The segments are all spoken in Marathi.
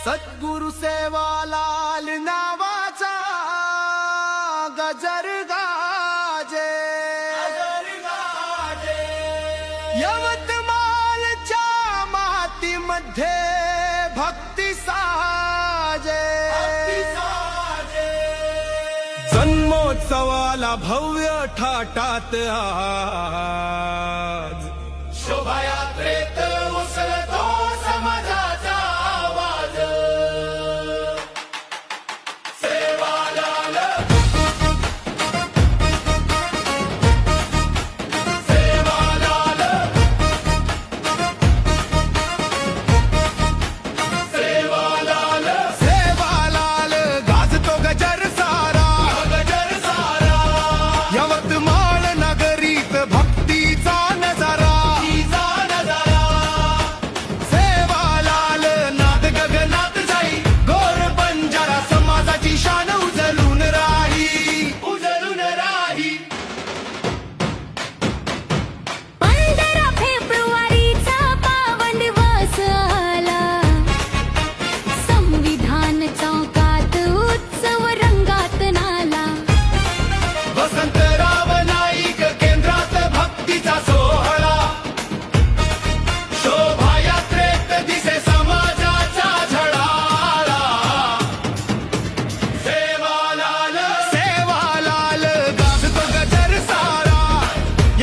सद्गुरु सेवालाल नावाचा गजर गाजे, यवतमाळच्या मातीमध्ये भक्ती साजे, जन्मोत्सवाला भव्य थाटात आज शोभायात्रेत उसळतो समाजाचा आवाज. सेवालाल सेवालाल सेवालाल सेवालाल गाजतो गजर सारा, गजर सारा यवतमाळ नगरीत भक्तीचा नजारा. सेवालाल नाद गगनात जाई, गोर बंजारा समाजाची शान उजळून राही, उजळून राही. 15 फेब्रुवारीचा पावन दिवस आला, संविधान चौकात उत्सव रंगात नाला. वसंतराव नाईक केंद्रात भक्तीचा सोहळा, शोभायात्रेत दिसे समाजाचा झळाळा. सेवालाल सेवालाल गाजतो गजर सारा,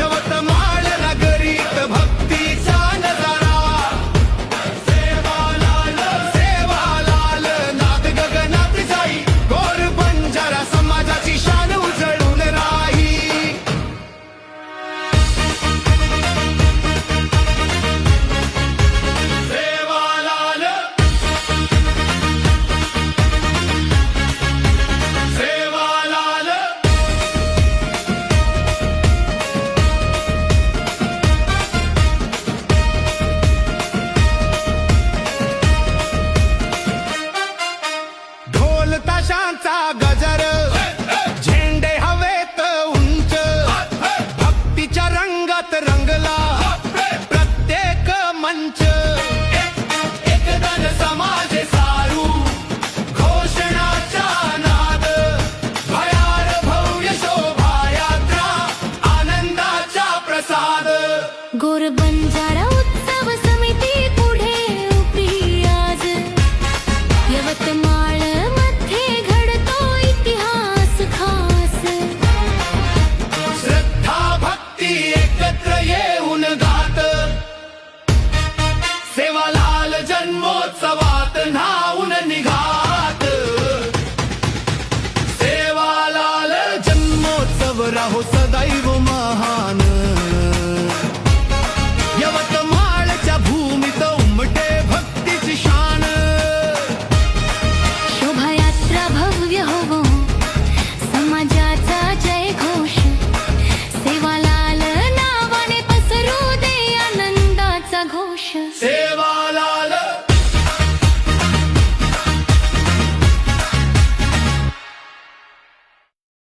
यवतमाळ नगरीत भक्तीचा नजारा. सेवालाल सेवालाल नाद गगनात जाई, गोर बंजारा समाजाची शान उजळून राही. सेवालाल सेवालाल ढोल ताशांचा गजर, झेंडे हवेत उंच, भक्तीच्या रंगात रंगला प्रत्येक मंच. एक धन समाज सारू, घोषणाचा नाद, भयार भव्य शोभायात्रा, आनंदाचा प्रसाद. गोर बंजारा उत्सव समिती पुढे उभी आज, यवतमाळ मध्ये घडतो इतिहास खास. श्रद्धा भक्ती एकत्र येऊन गात, सेवालाल जन्मोत्सवात न्हाऊन निघात. सेवालाल जन्मोत्सव राहो सदैव महान.